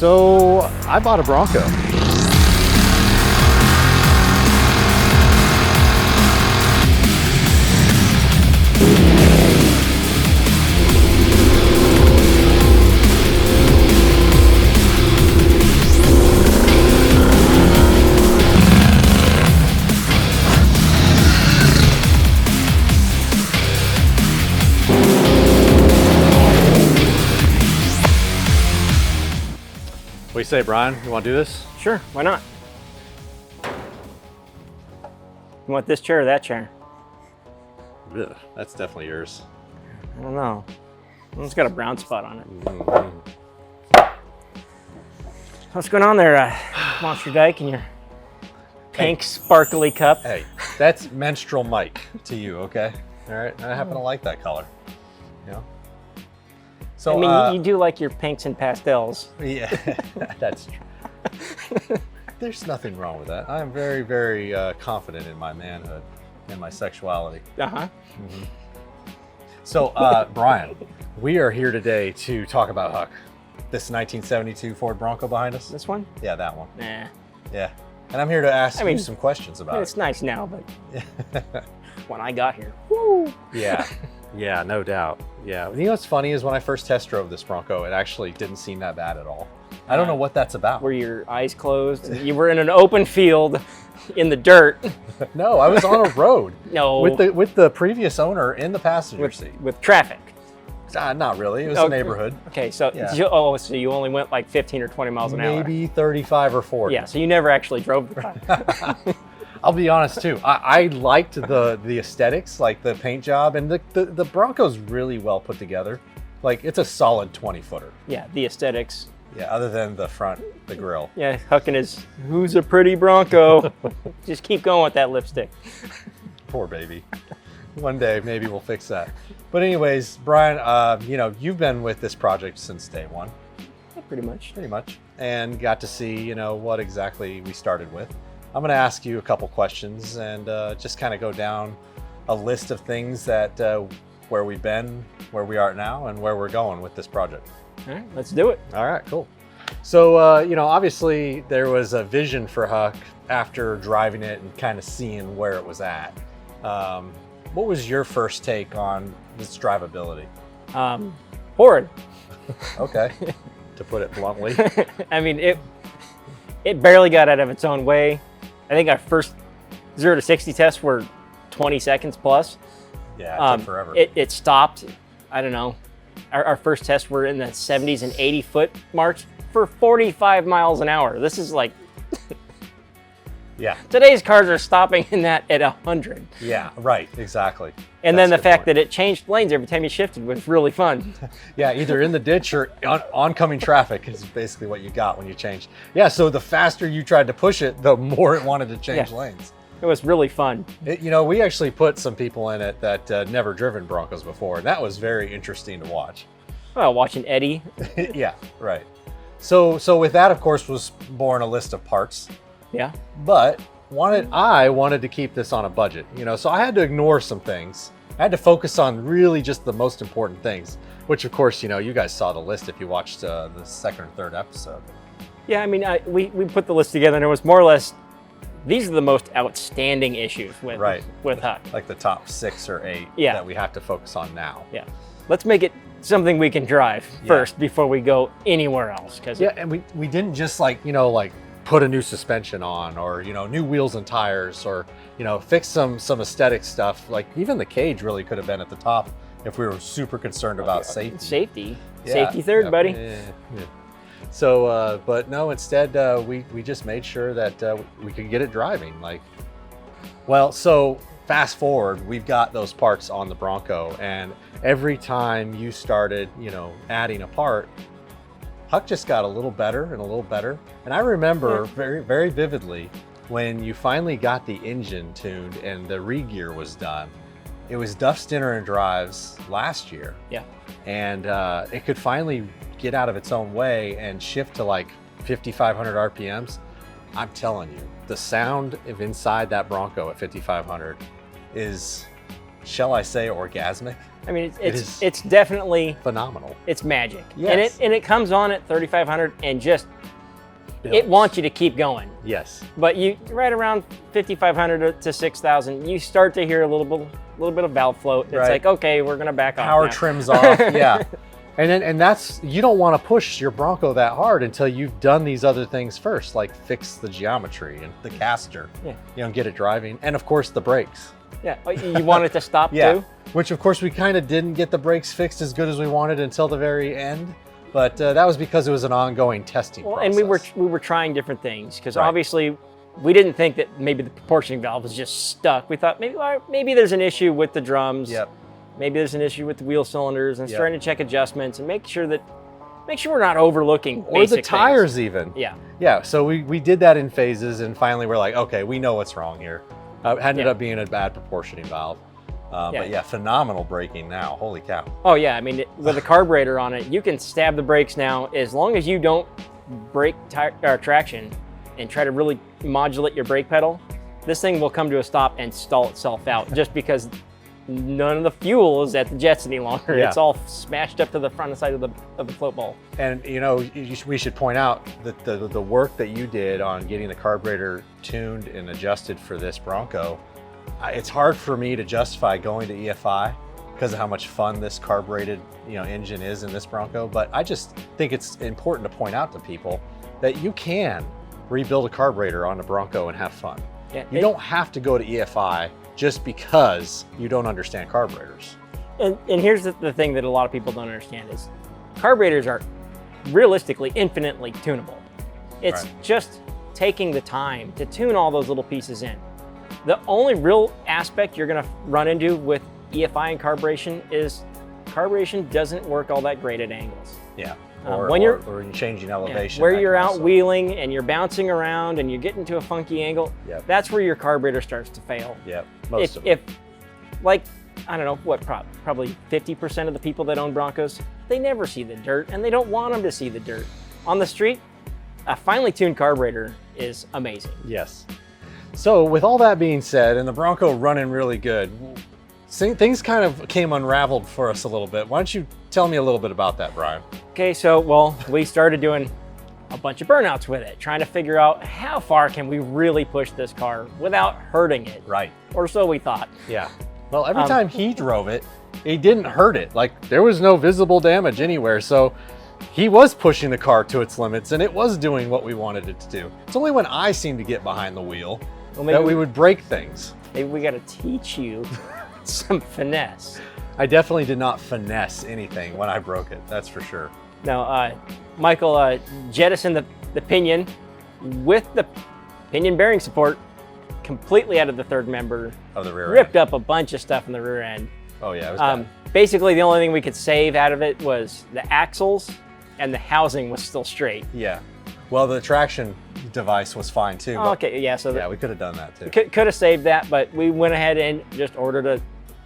So I bought a Bronco. What do you say, Brian? You want to do this? Sure, why not? You want this chair or that chair? Ugh, that's definitely yours. I don't know. It's got a brown spot on it. Mm-hmm. What's going on there, Monster Dyke, in your pink sparkly cup? Hey, that's menstrual Mike to you, okay? All right, I happen to like that color. You know? So, I mean, you do like your pinks and pastels. Yeah, that's true. There's nothing wrong with that. I'm very, very confident in my manhood and my sexuality. Uh-huh. Mm-hmm. So, Brian, we are here today to talk about Huck. This 1972 Ford Bronco behind us? This one? Yeah, that one. Nah. Yeah. And I'm here to ask you some questions about it's it. nice now, but when I got here, woo! Yeah. Yeah, no doubt. Yeah. You know what's funny is when I first test drove this Bronco, it actually didn't seem that bad at all. I don't know what that's about. Were your eyes closed? You were in an open field in the dirt. No, I was on a road. No. With the previous owner in the passenger seat. With traffic. Not really. It was a neighborhood. Okay, so Yeah. so you only went like 15 or 20 miles an hour. Maybe 35 or 40. Yeah, so you never actually drove the car. I'll be honest too. I liked the aesthetics, like the paint job, and the Bronco's really well put together. Like it's a solid 20-footer. Yeah, the aesthetics. Yeah, other than the front, the grill. Yeah, Huck and his, who's a pretty Bronco? Just keep going with that lipstick. Poor baby. One day maybe we'll fix that. But anyways, Brian, you know, you've been with this project since day one. Yeah, pretty much. Pretty much, and got to see, you know, what exactly we started with. I'm going to ask you a couple questions and just kind of go down a list of things that where we've been, where we are now, and where we're going with this project. All right, let's do it. All right, cool. So, you know, obviously there was a vision for Huck after driving it and kind of seeing where it was at. What was your first take on its drivability? Horrid. Okay, to put it bluntly. I mean, it barely got out of its own way. I think our first 0 to 60 tests were 20 seconds plus. Yeah, it took forever. It stopped, I don't know. Our first tests were in the 70s and 80-foot marks for 45 miles an hour. This is like, yeah. Today's cars are stopping in that at 100. Yeah, right, exactly. And then the fact that it changed lanes every time you shifted was really fun. Yeah, either in the ditch or oncoming traffic is basically what you got when you changed. Yeah, so the faster you tried to push it, the more it wanted to change lanes. It was really fun. You know, we actually put some people in it that never driven Broncos before, and that was very interesting to watch. Well, watching Eddie. Yeah, right. So with that, of course, was born a list of parts. Yeah. But I wanted to keep this on a budget, you know, so I had to ignore some things. I had to focus on really just the most important things, which of course, you know, you guys saw the list if you watched the second or third episode. Yeah, I mean, we put the list together and it was more or less, these are the most outstanding issues with Huck. Like the top 6 or 8 that we have to focus on now. Yeah. Let's make it something we can drive first before we go anywhere else. Yeah, and we didn't just put a new suspension on, or, you know, new wheels and tires, or, you know, fix some aesthetic stuff. Like even the cage really could have been at the top if we were super concerned about safety. Safety third, buddy. Yeah. So, but no, instead we just made sure that we could get it driving. So fast forward, we've got those parts on the Bronco, and every time you started, you know, adding a part, Huck just got a little better and a little better. And I remember very, very vividly when you finally got the engine tuned and the re-gear was done. It was Duff's Dinner and Drives last year. Yeah. And it could finally get out of its own way and shift to like 5,500 RPMs. I'm telling you, the sound of inside that Bronco at 5,500 is shall I say, orgasmic. I mean, it's definitely phenomenal. It's magic. Yes. And it comes on at 3,500 and just Builds. It wants you to keep going. Yes. But you right around 5,500 to 6,000, you start to hear a little bit of valve float. It's like, okay, we're gonna back off. Power now. trims off. Yeah. And that's, you don't want to push your Bronco that hard until you've done these other things first, like fix the geometry and the caster. Yeah. Get it driving, and of course the brakes. Yeah. You want it to stop too. Which of course we kind of didn't get the brakes fixed as good as we wanted until the very end. But that was because it was an ongoing testing process. And we were trying different things because obviously we didn't think that maybe the proportioning valve was just stuck. We thought maybe there's an issue with the drums. Yep. Maybe there's an issue with the wheel cylinders, and starting to check adjustments and make sure we're not overlooking or the tires things. Even. Yeah. Yeah. So we did that in phases, and finally we're like, okay, we know what's wrong here. It ended up being a bad proportioning valve. But yeah, phenomenal braking now. Holy cow. Oh yeah, I mean, with a carburetor on it, you can stab the brakes now as long as you don't brake traction and try to really modulate your brake pedal. This thing will come to a stop and stall itself out just because none of the fuel is at the jets any longer. Yeah. It's all smashed up to the front side of the float bowl. And we should point out that the work that you did on getting the carburetor tuned and adjusted for this Bronco, it's hard for me to justify going to EFI because of how much fun this carbureted engine is in this Bronco. But I just think it's important to point out to people that you can rebuild a carburetor on a Bronco and have fun. Yeah, you don't have to go to EFI just because you don't understand carburetors. And here's the thing that a lot of people don't understand is carburetors are realistically infinitely tunable. It's just taking the time to tune all those little pieces in. The only real aspect you're gonna run into with EFI and carburation is carburation doesn't work all that great at angles. Yeah. When you're changing elevation. Where you're out wheeling and you're bouncing around and you get into a funky angle, that's where your carburetor starts to fail. Yep, If like, I don't know, probably 50% of the people that own Broncos, they never see the dirt and they don't want them to see the dirt. On the street, a finely tuned carburetor is amazing. Yes. So with all that being said, and the Bronco running really good, things kind of came unraveled for us a little bit. Why don't you tell me a little bit about that, Brian? Okay, so, we started doing a bunch of burnouts with it, trying to figure out how far can we really push this car without hurting it. Right. Or so we thought. Yeah. Well, every time he drove it, he didn't hurt it. Like, there was no visible damage anywhere. So he was pushing the car to its limits and it was doing what we wanted it to do. It's only when I seemed to get behind the wheel that we would break things. Maybe we got to teach you some finesse. I definitely did not finesse anything when I broke it, that's for sure. Now, Michael jettisoned the pinion with the pinion bearing support completely out of the third member. Of the rear ripped end. Up a bunch of stuff in the rear end. Oh yeah, it was bad. Basically, the only thing we could save out of it was the axles and the housing was still straight. Yeah. Well, the traction device was fine too. Oh, okay, yeah. So we could have done that too. Could have saved that, but we went ahead and just ordered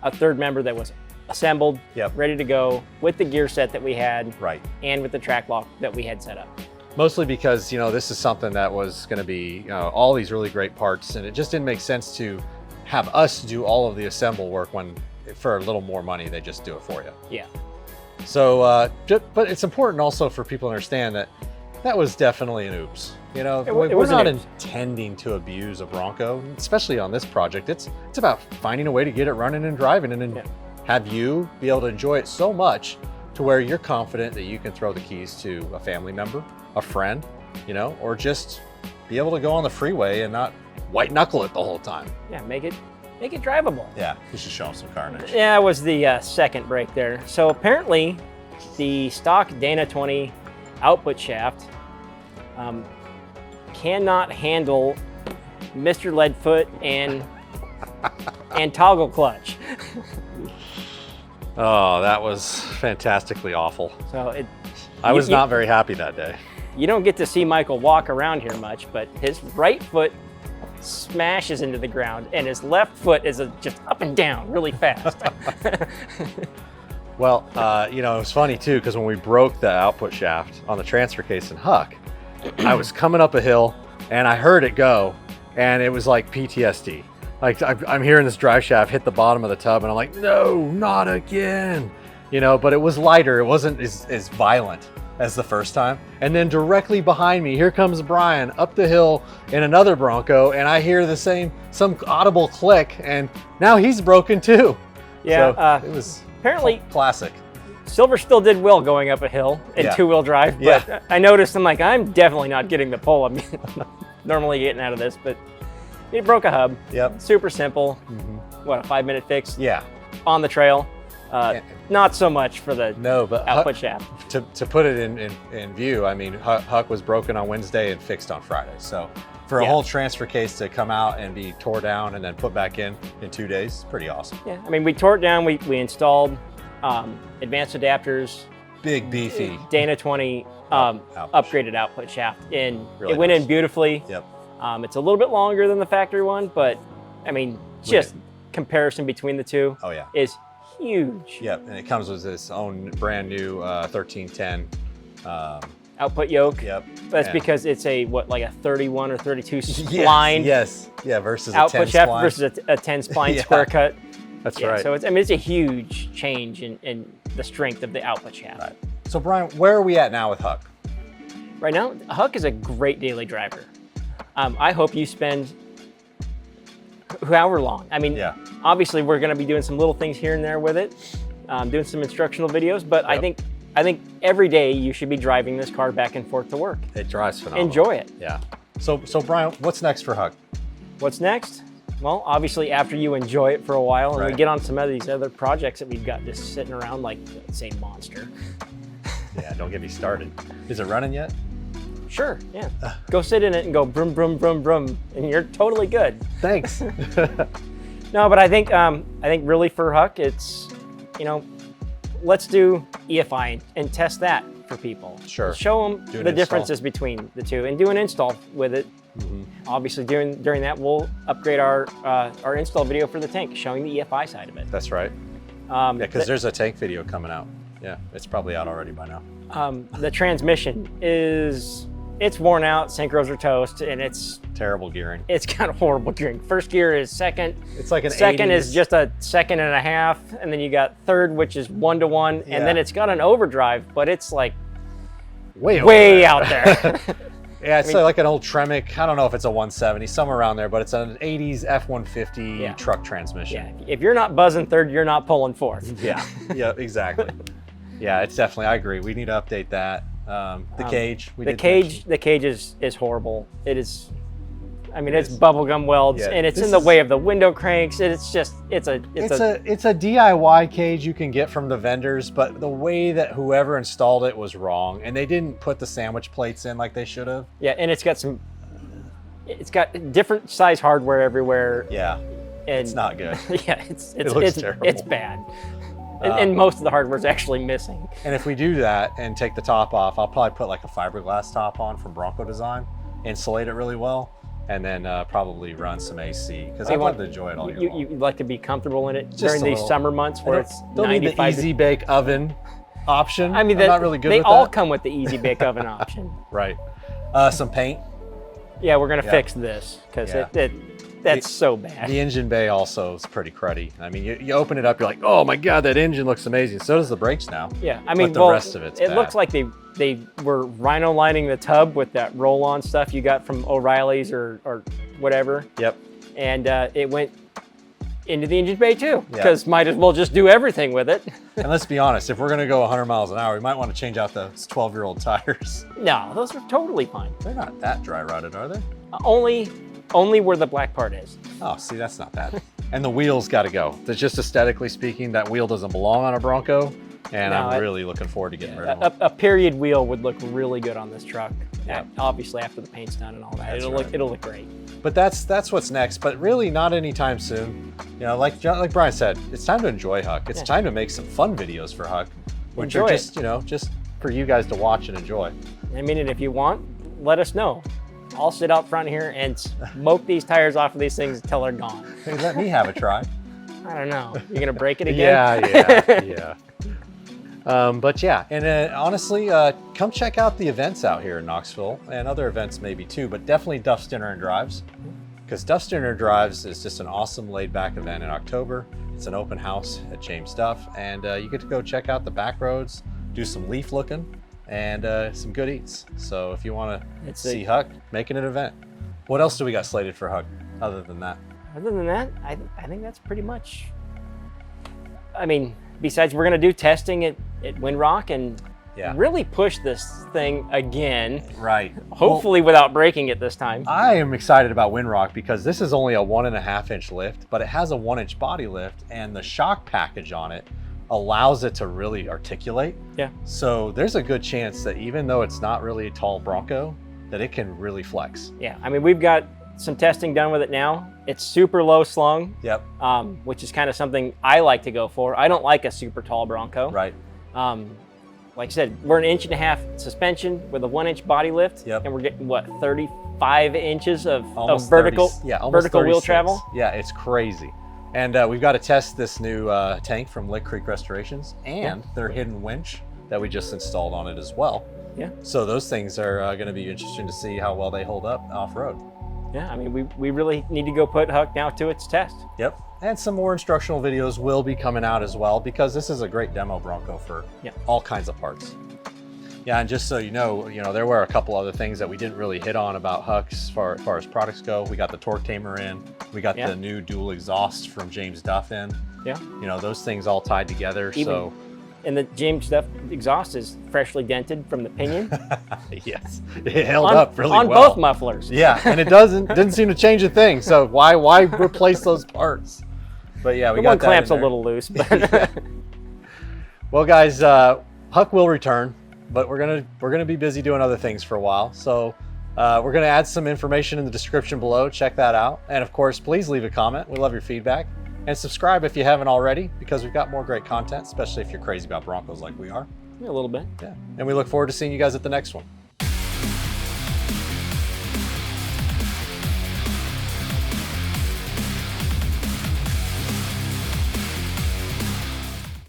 a third member that was assembled, ready to go with the gear set that we had, and with the track lock that we had set up. Mostly because this is something that was going to be all these really great parts, and it just didn't make sense to have us do all of the assemble work when for a little more money they just do it for you. Yeah. So, but it's important also for people to understand that was definitely an oops. We're not intending to abuse a Bronco, especially on this project. It's about finding a way to get it running and driving, and then have you be able to enjoy it so much to where you're confident that you can throw the keys to a family member, a friend, or just be able to go on the freeway and not white knuckle it the whole time. Yeah, make it drivable. Yeah, you should show them some carnage. Yeah, that was the second break there. So apparently, the stock Dana 20 output shaft cannot handle Mr. Leadfoot and toggle clutch. Oh, that was fantastically awful. So I was not very happy that day. You don't get to see Michael walk around here much, but his right foot smashes into the ground and his left foot is just up and down really fast. Well, it was funny too, because when we broke the output shaft on the transfer case in Huck, I was coming up a hill and I heard it go and it was like PTSD. Like I'm hearing this drive shaft hit the bottom of the tub, and I'm like, no, not again. You know, but it was lighter. It wasn't as violent as the first time. And then directly behind me, here comes Brian up the hill in another Bronco, and I hear some audible click, and now he's broken too. Yeah, so it was apparently classic. Silver still did well going up a hill in two-wheel drive, but I noticed, I'm definitely not getting the pull I'm normally getting out of this, but it broke a hub. Yep. Super simple. What, a 5-minute fix? Yeah. On the trail. Not so much for the output shaft. To put it in view, I mean, Huck was broken on Wednesday and fixed on Friday. So for a whole transfer case to come out and be tore down and then put back in 2 days, pretty awesome. Yeah, I mean, we tore it down. We installed advanced adapters. Big, beefy. Dana 20 upgraded output shaft. And really it went in beautifully. Yep. It's a little bit longer than the factory one, but I mean, just comparison between the two is huge. Yep, and it comes with its own brand new 1310 output yoke. Yep. That's because it's like a 31 or 32 spline. Yes. Yeah, versus output a 10 shaft spline. versus a 10 spline square cut. That's right. So it's a huge change in the strength of the output shaft. Right. So Brian, where are we at now with Huck? Right now, Huck is a great daily driver. I hope you spend however long. I mean, obviously we're going to be doing some little things here and there with it, doing some instructional videos, but I think every day you should be driving this car back and forth to work. It drives phenomenal. Enjoy it. Yeah. So Brian, what's next for Huck? What's next? Well, obviously after you enjoy it for a while and we get on some of these other projects that we've got just sitting around, like, let's say, Monster. Yeah, don't get me started. Is it running yet? Sure, yeah. Go sit in it and go brum, brum, brum, brum, and you're totally good. Thanks. No, but I think really for Huck, it's, let's do EFI and test that for people. Sure. Show them the differences between the two and do an install with it. Obviously, during that, we'll upgrade our install video for the tank, showing the EFI side of it. That's right. Yeah, because there's a tank video coming out. Yeah, it's probably out already by now. The transmission it's worn out, synchros are toast, and it's terrible gearing. It's got horrible gearing. First gear is second. It's like an second 80s. Is just a second and a half, and then you got third, which is 1-to-1, and then it's got an overdrive, but it's like way out there. Yeah, it's like an old Tremec. I don't know if it's a 170, somewhere around there, but it's an 80s F-150 truck transmission. Yeah, if you're not buzzing third, you're not pulling fourth. Yeah, exactly. Yeah, it's definitely, I agree. We need to update that. The cage. The cage is horrible. It is, it's bubblegum welds, and it's in the way of the window cranks. It's a DIY cage you can get from the vendors, but the way that whoever installed it was wrong, and they didn't put the sandwich plates in like they should have. Yeah, and it's got different size hardware everywhere. Yeah, and it's not good. Yeah, it looks terrible. It's bad. And most of the hardware is actually missing. And if we do that and take the top off, I'll probably put like a fiberglass top on from Bronco Design, insulate it really well, and then probably run some AC, because I want to enjoy it all year long. You'd like to be comfortable in it during these summer months where it's 95. Don't need the Easy Bake Oven option. I'm not really good with that. They all come with the Easy Bake Oven option. Right. Some paint. Yeah, we're going to fix this, because that's so bad. The engine bay also is pretty cruddy. I mean, you open it up, you're like, oh my God, that engine looks amazing. So does the brakes now. Yeah, but the rest of it's bad. Looks like they were rhino lining the tub with that roll-on stuff you got from O'Reilly's or whatever. Yep. And it went into the engine bay too, because might as well just do everything with it. And let's be honest, if we're going to go 100 miles an hour, we might want to change out those 12-year-old tires. No, those are totally fine. They're not that dry rotted, are they? Only where the black part is. Oh, see, that's not bad. And the wheel's got to go. That's just aesthetically speaking, that wheel doesn't belong on a Bronco, and I'm really looking forward to getting rid of it. A period wheel would look really good on this truck. Yeah. Obviously, after the paint's done and all that, it'll look great. But that's what's next. But really, not anytime soon. Like Brian said, it's time to enjoy Huck. It's time to make some fun videos for Huck, which are just just for you guys to watch and enjoy. And if you want, let us know. I'll sit out front here and smoke these tires off of these things until they're gone. Hey, let me have a try. I don't know. You're gonna break it again? Yeah. But yeah, and honestly, come check out the events out here in Knoxville, and other events maybe too, but definitely Duff's Dinner and Drives. because Duff's Dinner Drives is just an awesome laid-back event in October. It's an open house at James Duff, and you get to go check out the back roads, do some leaf looking, and some good eats. So if you want to see Huck, make it an event. What else do we got slated for Huck other than that? Other than that, I think that's pretty much. I mean, besides we're going to do testing at Winrock and really push this thing again. Right. Hopefully without breaking it this time. I am excited about Winrock because this is only a 1.5 inch lift, but it has a 1 inch body lift, and the shock package on it allows it to really articulate. Yeah. So there's a good chance that even though it's not really a tall Bronco, that it can really flex. Yeah. I mean, we've got some testing done with it now. It's super low slung. Yep. Which is kind of something I like to go for. I don't like a super tall Bronco. Right. Like I said, we're 1.5 inch suspension with a 1 inch body lift. Yep. And we're getting, what, 35 inches of vertical 36 wheel travel? Yeah, it's crazy. And we've got to test this new tank from Lick Creek Restorations and their hidden winch that we just installed on it as well. Yeah. So those things are going to be interesting to see how well they hold up off-road. Yeah, I mean, we really need to go put Huck now to its test. Yep. And some more instructional videos will be coming out as well, because this is a great demo Bronco for all kinds of parts. Yeah, and just so you know, there were a couple other things that we didn't really hit on about Huck as far as products go. We got the torque tamer in. We got the new dual exhaust from James Duff in. Yeah. Those things all tied together. And the James Duff exhaust is freshly dented from the pinion. Yes, it held up really well. On both mufflers. Yeah, and it didn't seem to change a thing. So why replace those parts? But yeah, we got that. One clamp's a little loose. But Well, guys, Huck will return, but we're gonna be busy doing other things for a while. So we're gonna add some information in the description below. Check that out, and of course, please leave a comment. We love your feedback. And subscribe if you haven't already, because we've got more great content, especially if you're crazy about Broncos like we are. a little bit. Yeah. And we look forward to seeing you guys at the next one.